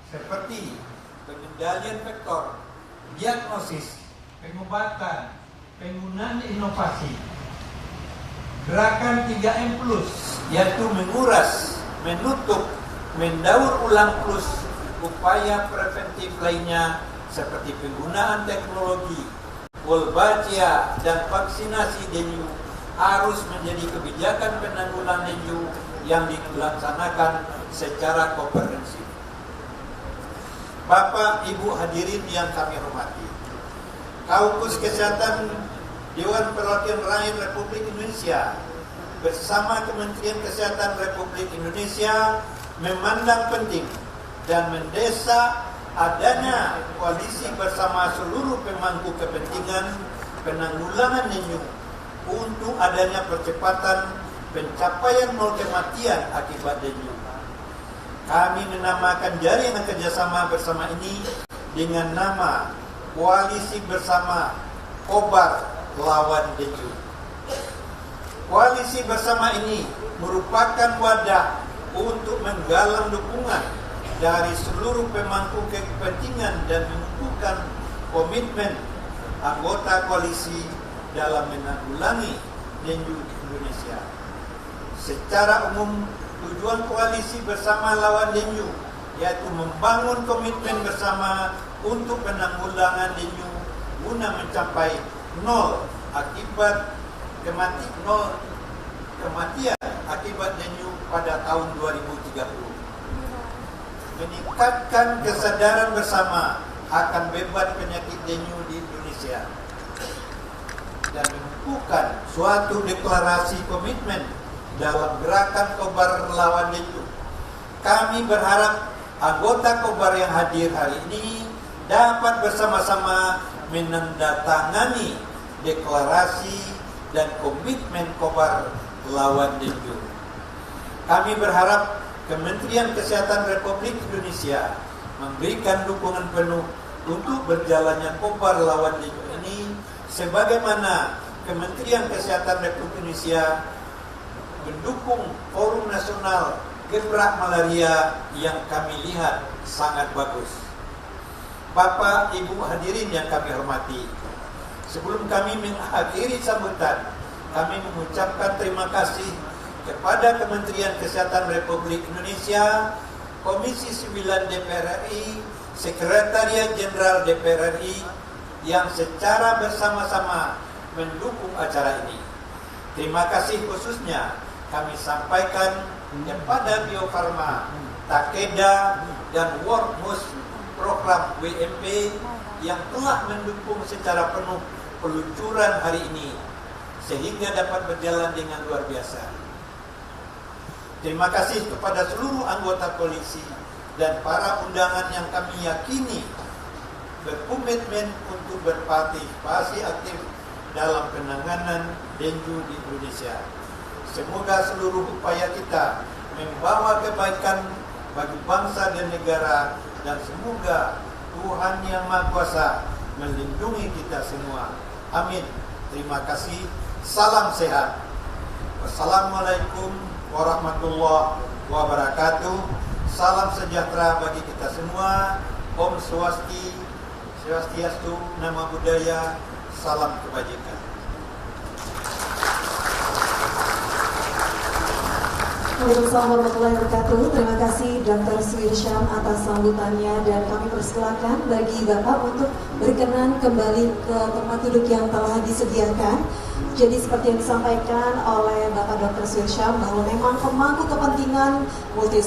seperti pengendalian vektor, diagnosis, pengobatan, penggunaan inovasi. Gerakan 3M+, yaitu menguras, menutup, mendaur ulang plus upaya preventif lainnya seperti penggunaan teknologi, Wolbachia dan vaksinasi dengue harus menjadi kebijakan penanggulangan dengue yang dilaksanakan secara komprehensif. Bapak, Ibu hadirin yang kami hormati, Kaukus Kesehatan Dewan Perwakilan Rakyat Republik Indonesia bersama Kementerian Kesehatan Republik Indonesia memandang penting dan mendesak adanya koalisi bersama seluruh pemangku kepentingan penanggulangan dengue untuk adanya percepatan pencapaian nol kematian akibat dengue. Kami menamakan jaringan kerjasama bersama ini dengan nama Koalisi Bersama Kobar Lawan Dengue. Koalisi bersama ini merupakan wadah untuk menggalang dukungan dari seluruh pemangku kepentingan dan menunjukkan komitmen anggota koalisi dalam menanggulangi dengue di Indonesia. Secara umum, tujuan koalisi bersama lawan dengue yaitu membangun komitmen bersama untuk penanggulangan dengue guna mencapai nol kematian akibat dengue pada tahun 2030. Meningkatkan kesadaran bersama akan beban penyakit dengue di Indonesia dan menentukan suatu deklarasi komitmen dalam gerakan Kobar Lawan Dengue. Kami berharap anggota Kobar yang hadir hari ini dapat bersama-sama menandatangani deklarasi dan komitmen Kobar Lawan Dengue. Kami berharap Kementerian Kesehatan Republik Indonesia memberikan dukungan penuh untuk berjalannya Kobar Lawan Dengue ini, sebagaimana Kementerian Kesehatan Republik Indonesia mendukung Forum Nasional Gebrak Malaria yang kami lihat sangat bagus. Bapak, Ibu hadirin yang kami hormati, sebelum kami mengakhiri sambutan, kami mengucapkan terima kasih kepada Kementerian Kesehatan Republik Indonesia, Komisi 9 DPR RI, Sekretariat Jenderal DPR RI yang secara bersama-sama mendukung acara ini. Terima kasih khususnya kami sampaikan kepada Bio Farma, Takeda, dan Workmus Program WMP yang telah mendukung secara penuh peluncuran hari ini sehingga dapat berjalan dengan luar biasa. Terima kasih kepada seluruh anggota koalisi dan para undangan yang kami yakini berkomitmen untuk berpartisipasi aktif dalam penanganan dengue di Indonesia. Semoga seluruh upaya kita membawa kebaikan bagi bangsa dan negara, dan semoga Tuhan Yang Maha Kuasa melindungi kita semua. Amin. Terima kasih. Salam sehat. Wassalamualaikum warahmatullahi wabarakatuh. Salam sejahtera bagi kita semua. Om Swastiastu, Namo Buddhaya, salam kebajikan. Waalaikumsalam warahmatullahi wabarakatuh. Terima kasih Dr. Suirsyam atas sambutannya, dan kami persilakan bagi Bapak untuk berkenan kembali ke tempat duduk yang telah disediakan. Jadi seperti yang disampaikan oleh Bapak Dr. Suirsyam bahwa memang pemangku kepentingan multi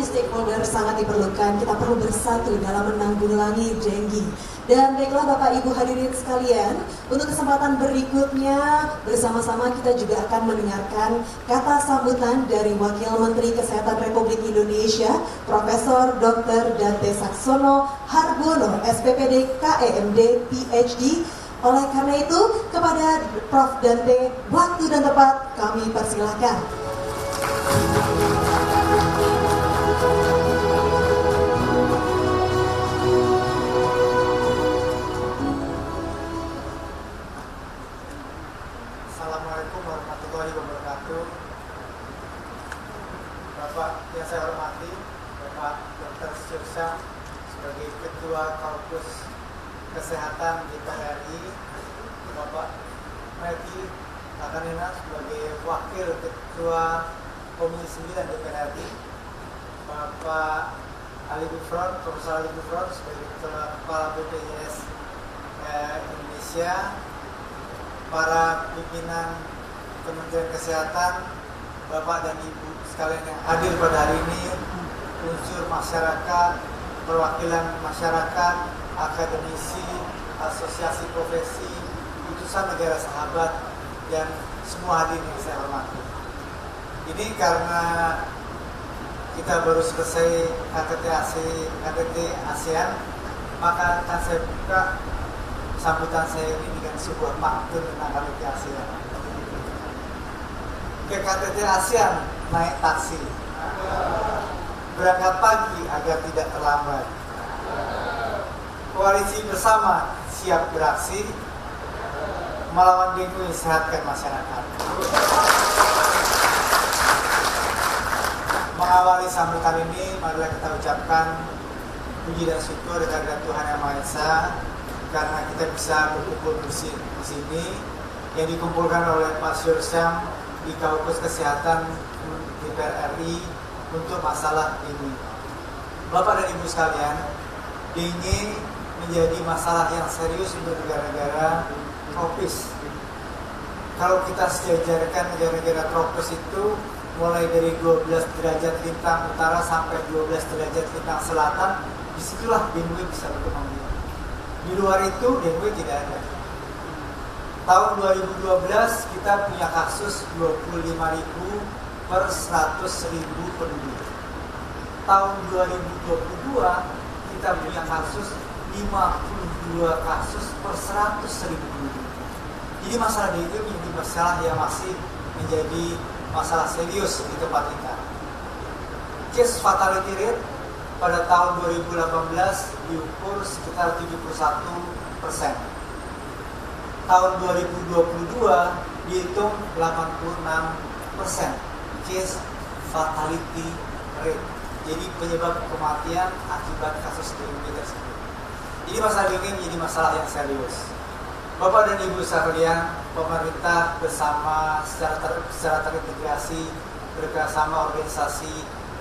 stakeholder sangat diperlukan. Kita perlu bersatu dalam menanggulangi dengue. Dan baiklah Bapak Ibu hadirin sekalian, untuk kesempatan berikutnya bersama-sama kita juga akan mendengarkan kata sambutan dari Wakil Menteri Kesehatan Republik Indonesia, Profesor Dr. Dante Saxono Harbono, SPPD KEMD PhD. Oleh karena itu, kepada Prof. Dante, waktu dan tempat kami persilahkan. Assalamualaikum warahmatullahi wabarakatuh. Bapak yang saya hormati, Bapak Dr. Pastor Syam sebagai Ketua Kaukus Kesehatan DPR RI, Bapak Melki Lakanena sebagai Wakil Ketua Komisi 9 DPR RI, Bapak Ali Gufron, Profesor Ali Gufron sebagai Kepala BPJS Indonesia, para pimpinan Kementerian Kesehatan, Bapak dan Ibu sekalian yang hadir pada hari ini, unsur masyarakat, perwakilan masyarakat, akademisi, asosiasi profesi, utusan negara sahabat, dan semua hadirin yang saya hormati. Ini karena kita baru selesai KTT ASEAN, maka akan saya buka sambutan saya ini dengan sebuah pantun tentang KTT ASEAN. Ke KTT ASEAN naik taksi, berangkat pagi agar tidak terlambat. Koalisi bersama siap beraksi, melawan dengue, sehatkan masyarakat. Mengawali sambutan ini, marilah kita ucapkan puji dan syukur kepada Tuhan Yang Maha Esa karena kita bisa berkumpul di sini yang dikumpulkan oleh Pastor Syam di Kaukus Kesehatan DPR RI untuk masalah ini. Bapak dan Ibu sekalian, dengue menjadi masalah yang serius untuk negara-negara tropis. Kalau kita sejajarkan negara-negara tropis itu mulai dari 12 derajat lintang utara sampai 12 derajat lintang selatan, disitulah dengue bisa berkembang biak. Di luar itu dengue tidak ada. Tahun 2012 kita punya kasus 25.000 per 100.000 penduduk. Tahun 2022 kita punya kasus 52 kasus per 100.000 penduduk. Jadi masalah dengue menjadi masalah yang masih menjadi masalah serius di tempat kita. Case fatality rate pada tahun 2018 diukur sekitar 71%. Tahun 2022 dihitung 86% case fatality rate. Jadi penyebab kematian akibat kasus dengue tersebut. Jadi masalah dengue menjadi masalah yang serius. Bapak dan Ibu sekalian, pemerintah bersama secara terintegrasi bersama organisasi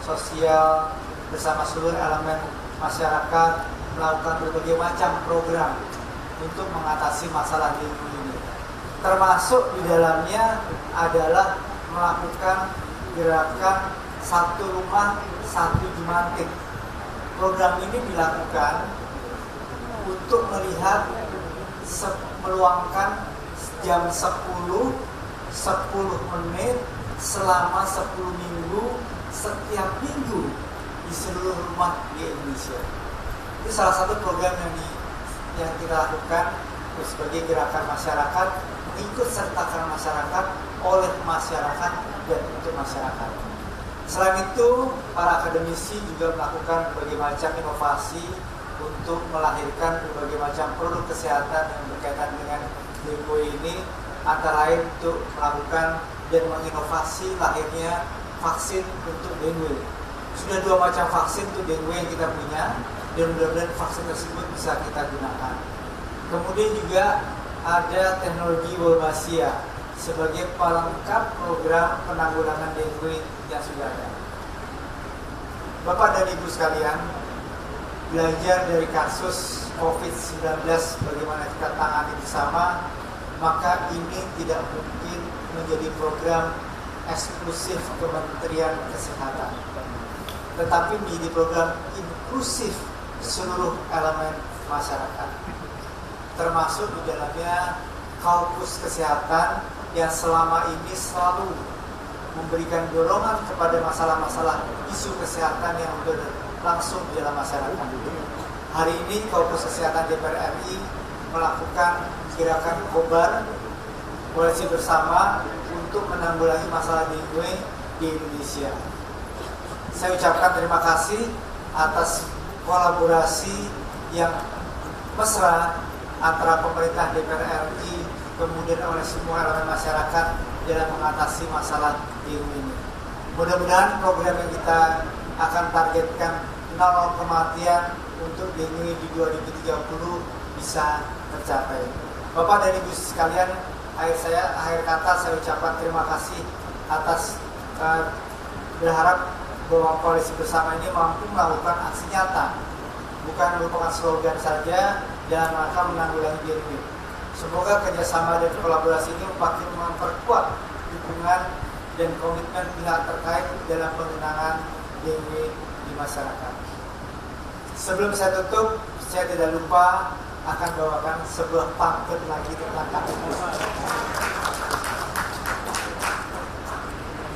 sosial bersama seluruh elemen masyarakat melakukan berbagai macam program untuk mengatasi masalah dengue ini. Termasuk di dalamnya adalah melakukan gerakan satu rumah satu jumantik. Program ini dilakukan untuk melihat meluangkan jam 10 menit selama 10 minggu setiap minggu di seluruh rumah di Indonesia. Itu salah satu program yang kita lakukan sebagai gerakan masyarakat, ikut sertakan masyarakat, oleh masyarakat, dan untuk masyarakat. Selain itu, para akademisi juga melakukan berbagai macam inovasi untuk melahirkan berbagai macam produk kesehatan yang berkaitan dengan dengue ini, antara lain untuk melakukan dan menginovasi lahirnya vaksin untuk dengue. Sudah 2 macam vaksin untuk dengue yang kita punya, dan mudah-mudahan vaksin tersebut bisa kita gunakan. Kemudian juga ada teknologi Wolbachia sebagai pelengkap program penanggulangan dengue yang sudah ada. Bapak dan Ibu sekalian, belajar dari kasus COVID-19 bagaimana kita tangani bersama, maka ini tidak mungkin menjadi program eksklusif Kementerian Kesehatan, tetapi menjadi program inklusif seluruh elemen masyarakat, termasuk di dalamnya Kaukus Kesehatan yang selama ini selalu memberikan dorongan kepada masalah-masalah isu kesehatan yang langsung di dalam masyarakat. Hari ini Kaukus Kesehatan DPR RI melakukan gerakan KOBAR, koalisi bersama untuk menanggulangi masalah dengue di Indonesia. Saya ucapkan terima kasih atas kolaborasi yang mesra antara pemerintah DPR RI kemudian oleh semua elemen masyarakat dalam mengatasi masalah dengue ini. Mudah-mudahan program yang kita akan targetkan nol kematian untuk dengue di 2030 bisa tercapai. Bapak dan Ibu sekalian, akhir kata saya ucapkan terima kasih atas berharap bahwa koalisi bersama ini mampu melakukan aksi nyata, bukan merupakan slogan saja dalam rangka menanggulangi dengue. Semoga kerjasama dan kolaborasi ini makin memperkuat dukungan dan komitmen pihak terkait dalam pengenangan dengue di masyarakat. Sebelum saya tutup, saya tidak lupa akan bawakan sebuah pamflet lagi tentang KTT.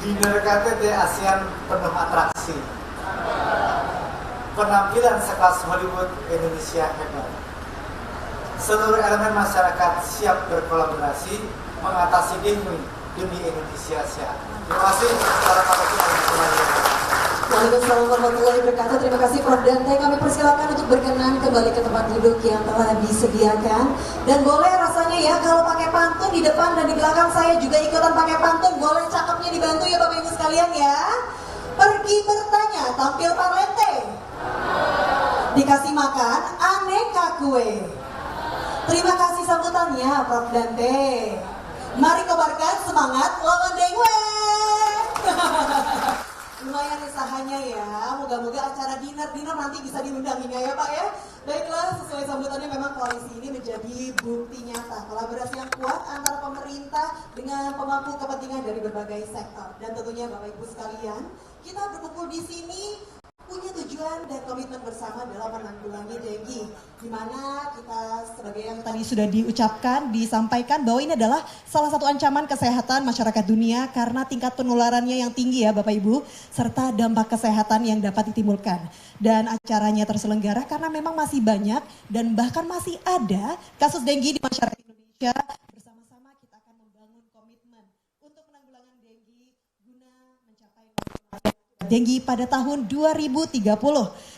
Dinner KTT ASEAN penuh atraksi. Penampilan sekelas Hollywood Indonesia hebat. Seluruh elemen masyarakat siap berkolaborasi mengatasi dengue demi Indonesia sehat. Terima kasih. Waalaikumsalam warahmatullahi wabarakatuh. Terima kasih Prof. Dante. Kami persilakan untuk berkenan kembali ke tempat duduk yang telah disediakan. Dan boleh rasanya ya kalau pakai pantun di depan dan di belakang saya juga ikutan pakai pantun. Boleh cakepnya dibantu ya Bapak Ibu sekalian ya. Pergi bertanya tampil parlente. Dikasih makan aneka kue. Terima kasih sambutannya Prof. Dante. Mari kobarkan semangat lawan dengue. Lumayan usahanya ya, moga-moga acara dinner nanti bisa diundanginya ya Pak ya. Baiklah, sesuai sambutannya memang koalisi ini menjadi bukti nyata kolaborasi yang kuat antara pemerintah dengan pemangku kepentingan dari berbagai sektor. Dan tentunya Bapak Ibu sekalian, kita berkumpul di sini punya tujuan dan komitmen bersama dalam menanggulangi dengue, di mana kita sebagai yang tadi sudah disampaikan bahwa ini adalah salah satu ancaman kesehatan masyarakat dunia karena tingkat penularannya yang tinggi ya Bapak Ibu, serta dampak kesehatan yang dapat ditimbulkan. Dan acaranya terselenggara karena memang masih banyak dan bahkan masih ada kasus dengue di masyarakat Indonesia. Bersama-sama kita akan membangun komitmen untuk penanggulangan dengue guna mencapai dengue pada tahun 2030.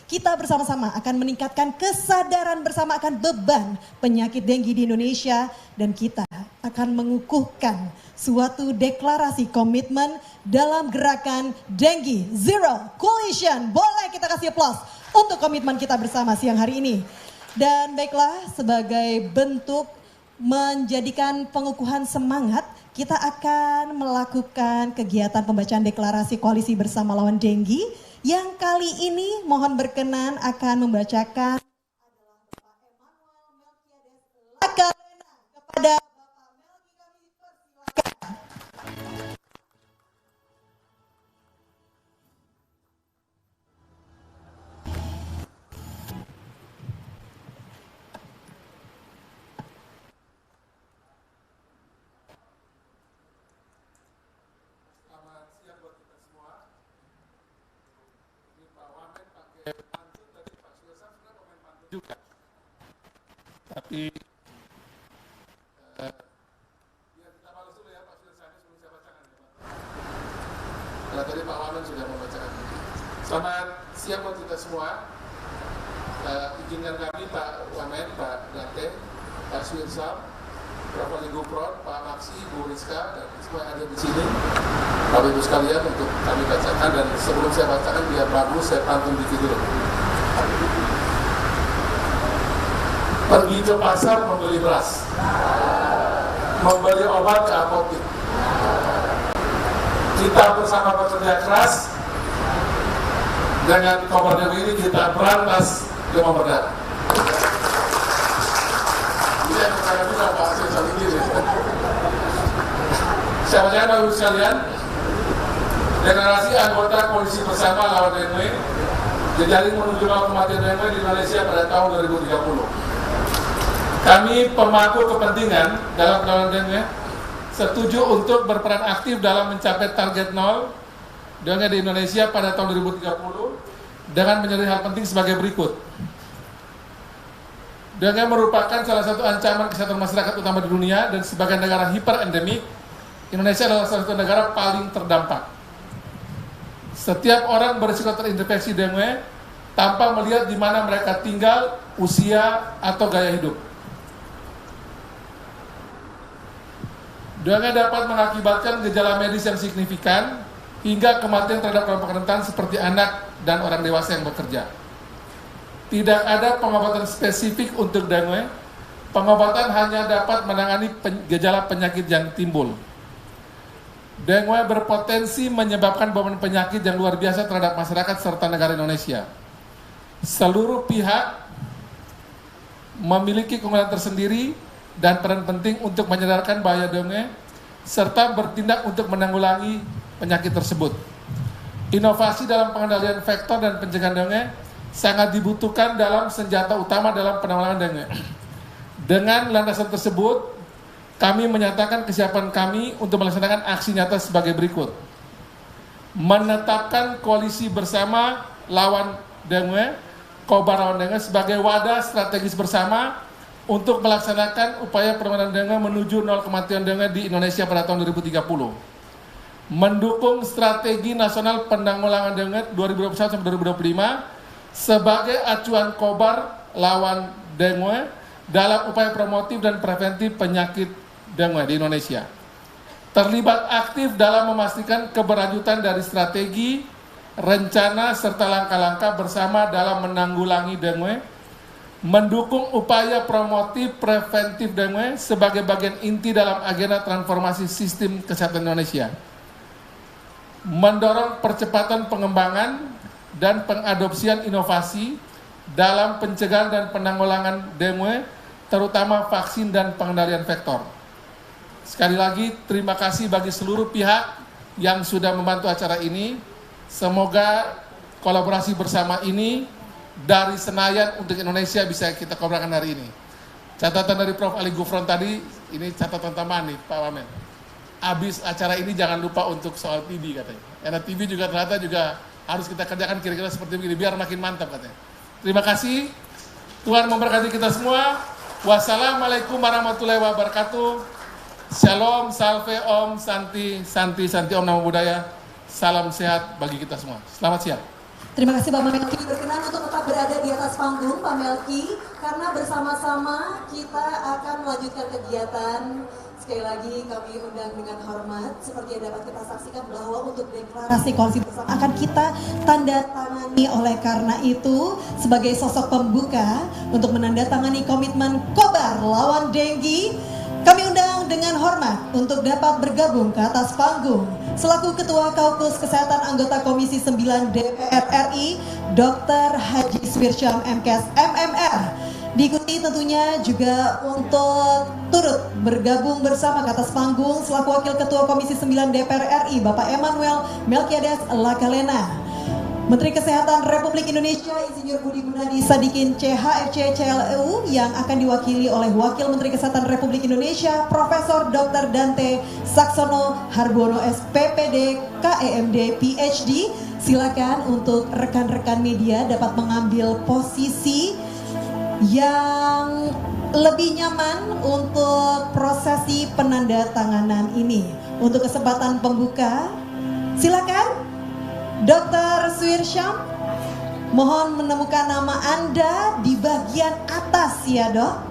Kita bersama-sama akan meningkatkan kesadaran bersama akan beban penyakit dengue di Indonesia dan kita akan mengukuhkan suatu deklarasi komitmen dalam gerakan Dengue Zero Coalition. Boleh kita kasih aplaus untuk komitmen kita bersama siang hari ini. Dan baiklah, sebagai bentuk menjadikan pengukuhan semangat, kita akan melakukan kegiatan pembacaan deklarasi koalisi bersama lawan dengue yang kali ini mohon berkenan akan membacakan adalah Bapak Emmanuel Melkiades Lakarena. Kepada Bapak Melki kami persilakan. Juga. Tapi ya kita balas dulu ya Pak Sudarsani sebelum saya bacakan ya Pak. Karena tadi Pak Wamen sudah membacakan. Selamat siang buat kita semua. Izinkan kami Pak Wamen, Pak Dante, Pak Suirsam, Prof. Gupron, Pak Maksi, Bu Rizka, dan semua yang ada di sini. Bapak Ibu sekalian untuk kami bacakan, dan sebelum saya bacakan biar bagus saya pantun dikit dulu. Pergi ke pasar membeli beras, membeli obat ke apotek. Kita bersama bekerja keras, dengan komitmen ini kita berantas demam berdarah. Ini yang saya bilang Pak Asyik Saligiri. Saya bacakan Bapak Ibu sekalian, deklarasi anggota koalisi bersama lawan dengue jejaring menuju nol kematian dengue di Indonesia pada tahun 2030. Kami pemangku kepentingan dalam penanganan dengue setuju untuk berperan aktif dalam mencapai target nol dengue di Indonesia pada tahun 2030 dengan menjadi hal penting sebagai berikut. Dengue merupakan salah satu ancaman kesehatan masyarakat utama di dunia dan sebagai negara hiperendemik, Indonesia adalah salah satu negara paling terdampak. Setiap orang berisiko terinfeksi dengue tanpa melihat di mana mereka tinggal, usia, atau gaya hidup. Dengue dapat mengakibatkan gejala medis yang signifikan hingga kematian terhadap kelompok rentan seperti anak dan orang dewasa yang bekerja. tidak ada pengobatan spesifik untuk dengue. Pengobatan hanya dapat menangani gejala penyakit yang timbul. Dengue berpotensi menyebabkan beban penyakit yang luar biasa terhadap masyarakat serta negara Indonesia. Seluruh pihak memiliki keunggulan tersendiri dan peran penting untuk menyadarkan bahaya dengue serta bertindak untuk menanggulangi penyakit tersebut. Inovasi dalam pengendalian vektor dan pencegahan dengue sangat dibutuhkan dalam senjata utama dalam penanggulangan dengue. Dengan landasan tersebut, kami menyatakan kesiapan kami untuk melaksanakan aksi nyata sebagai berikut. Menetapkan koalisi bersama lawan dengue, Kobar lawan dengue sebagai wadah strategis bersama untuk melaksanakan upaya penanganan dengue menuju nol kematian dengue di Indonesia pada tahun 2030. Mendukung strategi nasional penanggulangan dengue 2021-2025 sebagai acuan Kobar lawan dengue dalam upaya promotif dan preventif penyakit dengue di Indonesia. Terlibat aktif dalam memastikan keberlanjutan dari strategi, rencana, serta langkah-langkah bersama dalam menanggulangi dengue, mendukung upaya promotif preventif dengue sebagai bagian inti dalam agenda transformasi sistem kesehatan Indonesia, mendorong percepatan pengembangan dan pengadopsian inovasi dalam pencegahan dan penanggulangan dengue, terutama vaksin dan pengendalian vektor. Sekali lagi, terima kasih bagi seluruh pihak yang sudah membantu acara ini. Semoga kolaborasi bersama ini dari Senayan untuk Indonesia bisa kita kobarkan hari ini. Catatan dari Prof. Ali Gufron tadi, ini catatan tambahan nih Pak Wamen. Habis acara ini jangan lupa untuk soal TB katanya. Karena TB juga ternyata juga harus kita kerjakan kira-kira seperti begini, biar makin mantap katanya. Terima kasih, Tuhan memberkati kita semua. Wassalamualaikum warahmatullahi wabarakatuh. Shalom, salve, om, santi, santi, santi, om namo buddhaya. Salam sehat bagi kita semua. Selamat siang. Terima kasih Pak Melki, berkenan untuk tetap berada di atas panggung Pak Melki, karena bersama-sama kita akan melanjutkan kegiatan. Sekali lagi kami undang dengan hormat, seperti yang dapat kita saksikan bahwa untuk deklarasi koalisi bersama akan kita tanda tangani. Oleh karena itu, sebagai sosok pembuka untuk menandatangani komitmen Kobar lawan Denggi, kami undang dengan hormat untuk dapat bergabung ke atas panggung selaku Ketua Kaukus Kesehatan Anggota Komisi 9 DPR RI, Dr. Haji Swirsyam MKes MMR. Diikuti tentunya juga untuk turut bergabung bersama ke atas panggung selaku Wakil Ketua Komisi 9 DPR RI, Bapak Emmanuel Melkiades Lakalena. Menteri Kesehatan Republik Indonesia Insinyur Budi Gunadi Sadikin CHRC CLU yang akan diwakili oleh Wakil Menteri Kesehatan Republik Indonesia Profesor Dr. Dante Saksono Harbono SPPD KEMD PhD. Silakan untuk rekan-rekan media dapat mengambil posisi yang lebih nyaman untuk prosesi penandatanganan ini. Untuk kesempatan pembuka, silakan Dr. Swirsyam, mohon menemukan nama Anda di bagian atas ya Dok.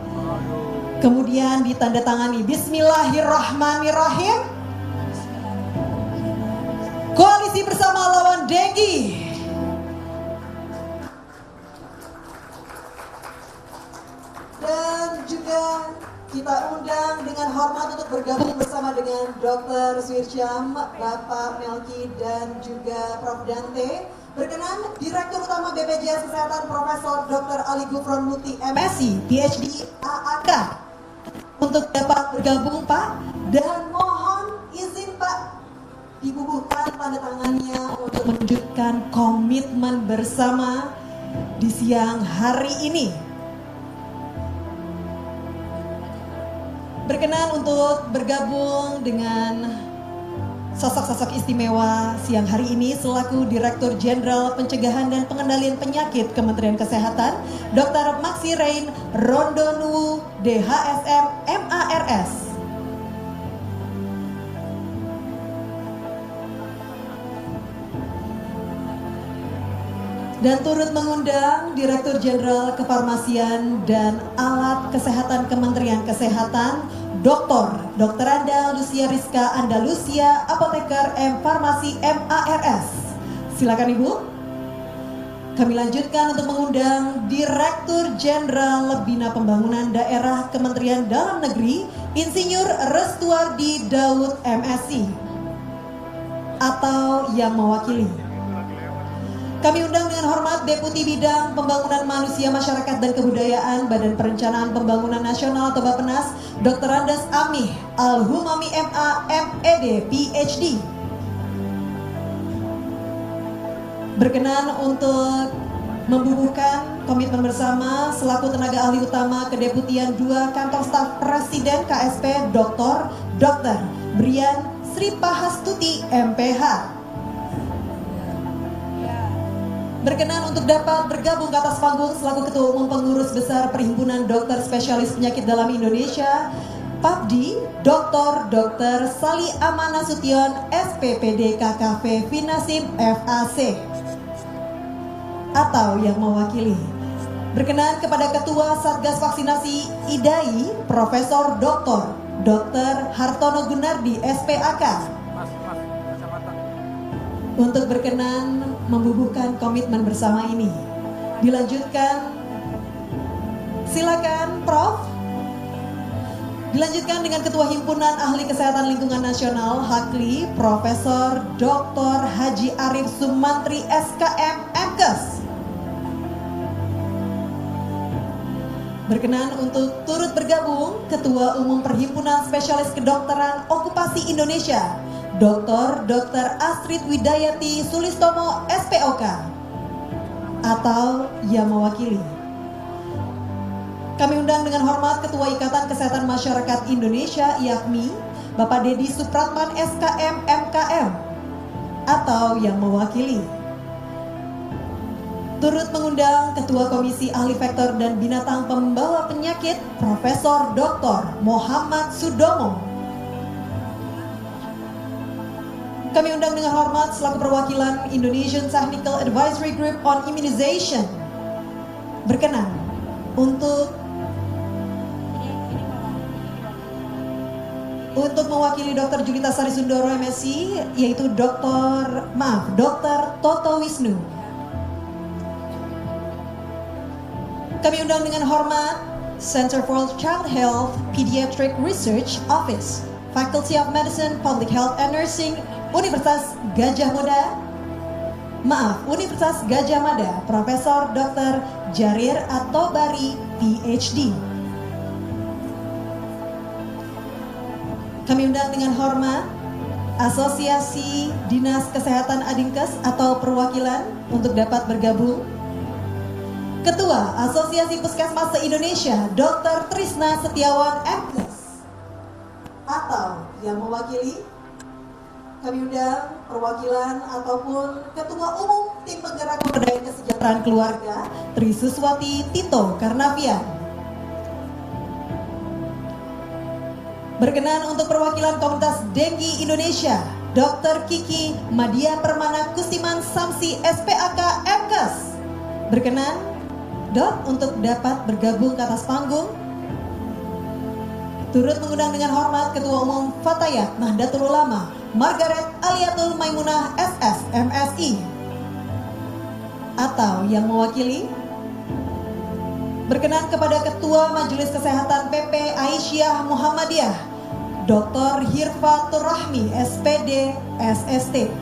Kemudian ditandatangani Bismillahirrahmanirrahim. Koalisi bersama lawan Denggi. Dan juga kita undang dengan hormat untuk bergabung bersama dengan Dr. Swirsyam, Bapak Melki dan juga Prof. Dante. Berkenan Direktur Utama BPJS Kesehatan Profesor Dr. Ali Gufron Muti MSc, PhD AAK untuk dapat bergabung Pak, dan mohon izin Pak dibubuhkan tanda tangannya untuk menunjukkan komitmen bersama di siang hari ini. Berkenan untuk bergabung dengan sosok-sosok istimewa siang hari ini selaku Direktur Jenderal Pencegahan dan Pengendalian Penyakit Kementerian Kesehatan, Dr. Maksi Rein Rondonu DHSM MARS. Dan turut mengundang Direktur Jenderal Kefarmasian dan Alat Kesehatan Kementerian Kesehatan, Dr. Anda Lucia Rizka Andalusia, Apoteker M Farmasi MARS. Silakan Ibu. Kami lanjutkan untuk mengundang Direktur Jenderal Bina Pembangunan Daerah Kementerian Dalam Negeri, Insinyur Restuardi Daud MSI, atau yang mewakili. Kami undang dengan hormat Deputi Bidang Pembangunan Manusia Masyarakat dan Kebudayaan Badan Perencanaan Pembangunan Nasional atau Bappenas, Dr. Andes Amih Al-Humami MA MED PhD. Berkenan untuk membubuhkan komitmen bersama selaku tenaga ahli utama Kedeputian 2 Kantor Staf Presiden KSP Dr. Brian Sri Pahastuti MPH. Berkenan untuk dapat bergabung ke atas panggung selaku Ketua Umum Pengurus Besar Perhimpunan Dokter Spesialis Penyakit Dalam Indonesia, PAPDI, Dr. Sali Amana Sution, SPPD KKV Finasib FAC, atau yang mewakili. Berkenan kepada Ketua Satgas Vaksinasi IDAI, Profesor Dr. Hartono Gunardi, SPAK, untuk berkenan membubuhkan komitmen bersama ini. Dilanjutkan, silakan Prof. Dilanjutkan dengan Ketua Himpunan Ahli Kesehatan Lingkungan Nasional HAKLI, Profesor Dr. Haji Arif Sumantri SKM MKes. Berkenan untuk turut bergabung Ketua Umum Perhimpunan Spesialis Kedokteran Okupasi Indonesia, Dr. Astrid Widayati Sulistomo SPOK, atau yang mewakili. Kami undang dengan hormat Ketua Ikatan Kesehatan Masyarakat Indonesia IAKMI, Bapak Dedi Supratman SKM MKM, atau yang mewakili. Turut mengundang Ketua Komisi Ahli Vektor dan Binatang Pembawa Penyakit, Profesor Dr. Muhammad Sudomo. Kami undang dengan hormat selaku perwakilan Indonesian Technical Advisory Group on Immunization. Berkenan untuk mewakili Dr. Julita Sari Sundoro MSc, yaitu Dr. Toto Wisnu. Kami undang dengan hormat Center for Child Health Pediatric Research Office, Faculty of Medicine, Public Health and Nursing, Universitas Gajah Mada, Profesor Dr. Jarir Atobari, PhD. Kami undang dengan hormat Asosiasi Dinas Kesehatan Adinkes atau perwakilan untuk dapat bergabung. Ketua Asosiasi Puskesmas se-Indonesia, Dr. Trisna Setiawan MKes, atau yang mewakili. Kami undang perwakilan ataupun Ketua Umum Tim Penggerak Pemberdayaan Kesejahteraan Keluarga, Trisuswati Tito Karnavian. Berkenan untuk perwakilan Komunitas Denggi Indonesia, Dr. Kiki Madia Permana Kustiman Samsi SPAK MKes. Berkenan Dok untuk dapat bergabung ke atas panggung. Turut mengundang dengan hormat Ketua Umum Fatayat Nahdlatul Ulama, Margaret Aliatul Maimunah SS MSI, atau yang mewakili. Berkenan kepada Ketua Majelis Kesehatan PP Aisyah Muhammadiyah, Dr. Hirfatur Rahmi SPD SST.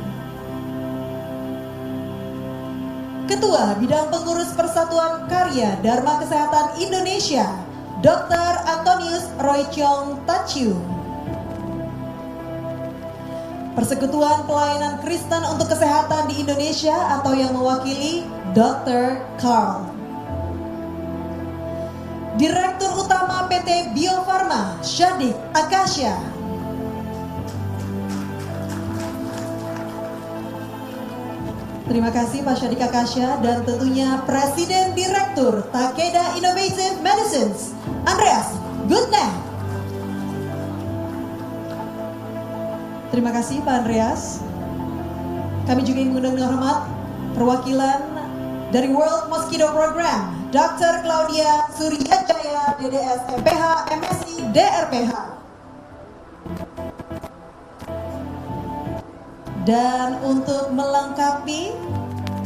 Ketua Bidang Pengurus Persatuan Karya Dharma Kesehatan Indonesia, Dr. Antonius Roychong Tachiu. Persekutuan Pelayanan Kristen untuk Kesehatan di Indonesia atau yang mewakili Dr. Carl. Direktur Utama PT Bio Farma, Syadik Akasya. Terima kasih Pak Syadik Akasya, dan tentunya Presiden Direktur Takeda Innovative Medicines, Andreas Gutnecht. Terima kasih Pak Andreas. Kami juga ingin mengundang dengan hormat perwakilan dari World Mosquito Program, Dr. Claudia Suryajaya, DDS MPH, MSI, DRPH. Dan untuk melengkapi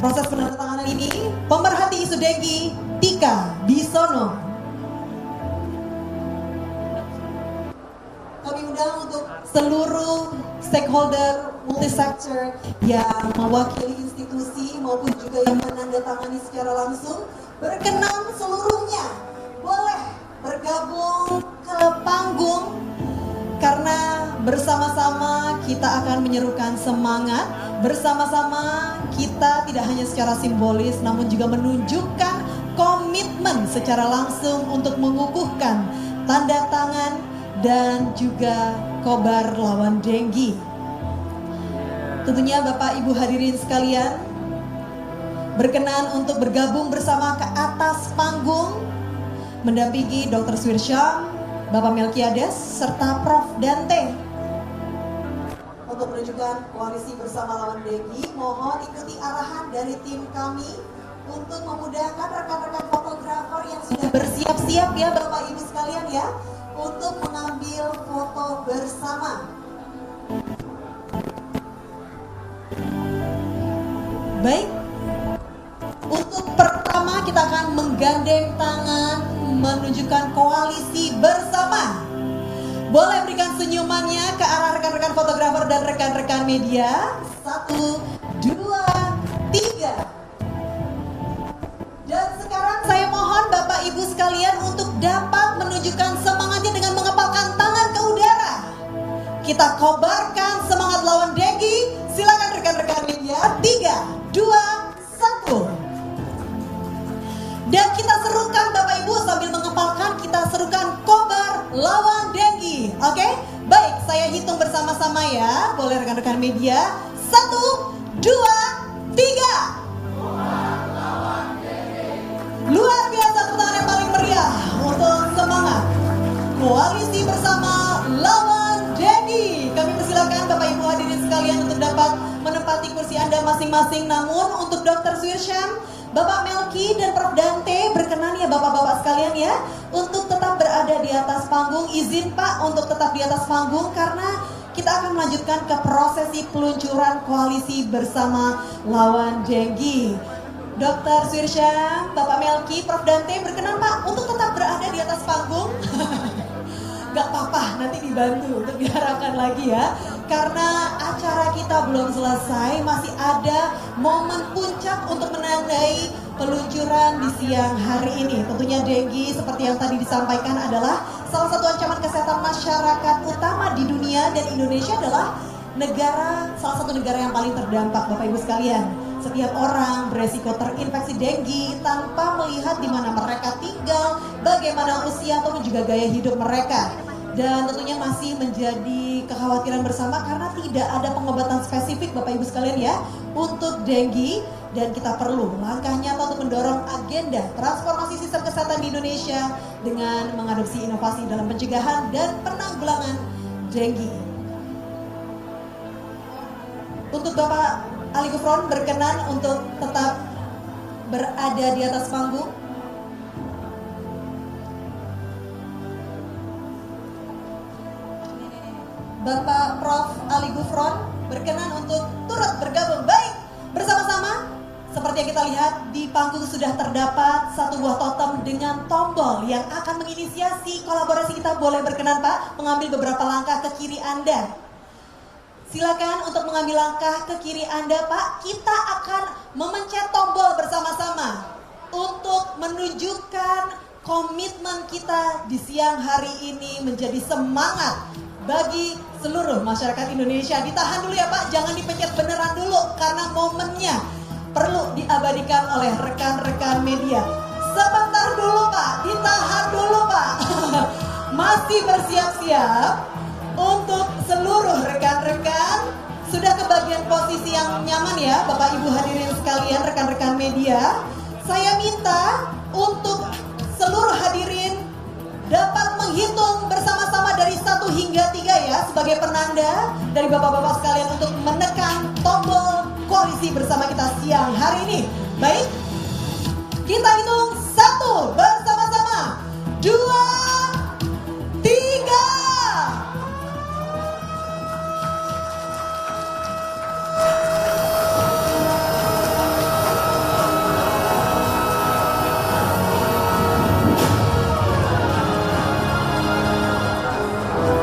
proses penandatanganan ini, pemerhati isu Denggi Tika Bisono. Kami undang untuk seluruh stakeholder multisektor yang mewakili institusi maupun juga yang menandatangani secara langsung, berkenan seluruhnya boleh bergabung ke panggung karena bersama-sama kita akan menyerukan semangat, bersama-sama kita tidak hanya secara simbolis namun juga menunjukkan komitmen secara langsung untuk mengukuhkan tanda tangan dan juga kobar lawan Denggi. Tentunya Bapak Ibu hadirin sekalian berkenan untuk bergabung bersama ke atas panggung mendampingi Dr. Swirsyam, Bapak Melkiades serta Prof. Dante untuk menunjukkan koalisi bersama lawan Denggi. Mohon ikuti arahan dari tim kami untuk memudahkan rekan-rekan fotografer yang sudah bersiap-siap ya Bapak Ibu sekalian ya, untuk mengambil foto bersama. Baik, untuk pertama kita akan menggandeng tangan menunjukkan koalisi bersama. Boleh berikan senyumannya ke arah rekan-rekan fotografer dan rekan-rekan media. 1, 2, 3. Dan sekarang saya mohon Bapak Ibu sekalian untuk dapat menunjukkan semangatnya dengan mengepalkan tangan ke udara. Kita kobarkan semangat lawan Denggi. Silakan rekan-rekan media. 3, 2, 1. Dan kita serukan Bapak Ibu sambil mengepalkan, kita serukan kobar lawan Denggi. Oke? Baik, saya hitung bersama-sama ya. Boleh rekan-rekan media. 1, 2, 3. Luar biasa, tepuk tangan yang paling meriah untuk semangat koalisi bersama lawan Denggi. Kami persilakan Bapak Ibu hadirin sekalian untuk dapat menempati kursi Anda masing-masing. Namun untuk Dr. Swirsyam, Bapak Melki dan Prof. Dante berkenan ya Bapak-Bapak sekalian ya untuk tetap berada di atas panggung. Izin Pak untuk tetap di atas panggung karena kita akan melanjutkan ke prosesi peluncuran koalisi bersama lawan Denggi. Dr. Swirsyam, Bapak Melki, Prof. Dante berkenan Pak untuk tetap berada di atas panggung. Gak apa-apa, nanti dibantu untuk diarahkan lagi ya. Karena acara kita belum selesai, masih ada momen puncak untuk menandai peluncuran di siang hari ini. Tentunya Denggi seperti yang tadi disampaikan adalah salah satu ancaman kesehatan masyarakat utama di dunia, dan Indonesia adalah salah satu negara yang paling terdampak Bapak Ibu sekalian. Setiap orang beresiko terinfeksi Denggi tanpa melihat di mana mereka tinggal, bagaimana usia ataupun juga gaya hidup mereka. Dan tentunya masih menjadi kekhawatiran bersama karena tidak ada pengobatan spesifik Bapak Ibu sekalian ya untuk Denggi. Dan kita perlu langkah nyata untuk mendorong agenda transformasi sistem kesehatan di Indonesia dengan mengadopsi inovasi dalam pencegahan dan penanggulangan Denggi. Untuk Bapak Ali Gufron berkenan untuk tetap berada di atas panggung. Bapak Prof. Ali Gufron berkenan untuk turut bergabung. Baik, bersama-sama seperti yang kita lihat di panggung sudah terdapat satu buah totem dengan tombol yang akan menginisiasi kolaborasi kita. Boleh berkenan Pak mengambil beberapa langkah ke kiri Anda. Silakan untuk mengambil langkah ke kiri Anda Pak. Kita akan memencet tombol bersama-sama untuk menunjukkan komitmen kita di siang hari ini menjadi semangat bagi seluruh masyarakat Indonesia. Ditahan dulu ya Pak, jangan dipencet beneran dulu karena momennya perlu diabadikan oleh rekan-rekan media. Sebentar dulu Pak, ditahan dulu Pak. Masih bersiap-siap. Untuk seluruh rekan-rekan sudah ke bagian posisi yang nyaman ya Bapak Ibu hadirin sekalian, rekan-rekan media. Saya minta untuk seluruh hadirin dapat menghitung bersama-sama dari 1 hingga 3 ya sebagai penanda dari Bapak-Bapak sekalian untuk menekan tombol koalisi bersama kita siang hari ini. Baik, kita hitung 1 bersama-sama, 2,